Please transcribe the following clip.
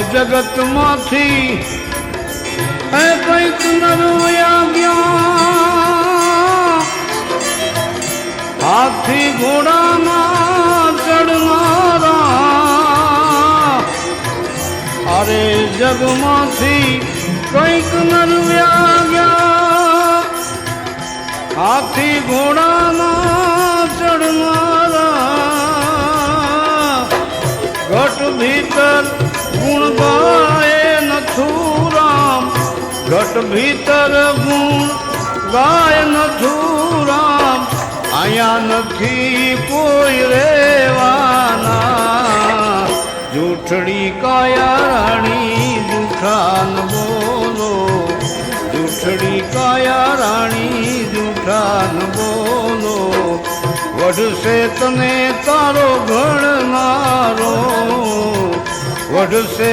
જગત માંથી કઈક નરવયા ગયા હાથી ઘોડામાં ચડનારા અરે જગમાંથી કઈક નરવ્યા ગયા હાથી ઘોડામાં ચડનારા ઘટ ભીતર ગુણ ગાય નથુરામ ઘટ ભીતર ગુણ ગાય નથુરામ આયા નથી કોઈ રેવાના જૂઠડી કાયા રાણી જૂઠાન બોલો જૂઠડી કાયા રાણી જૂઠાન બોલો વઢશે તને તારો ઘડનારો વઢશે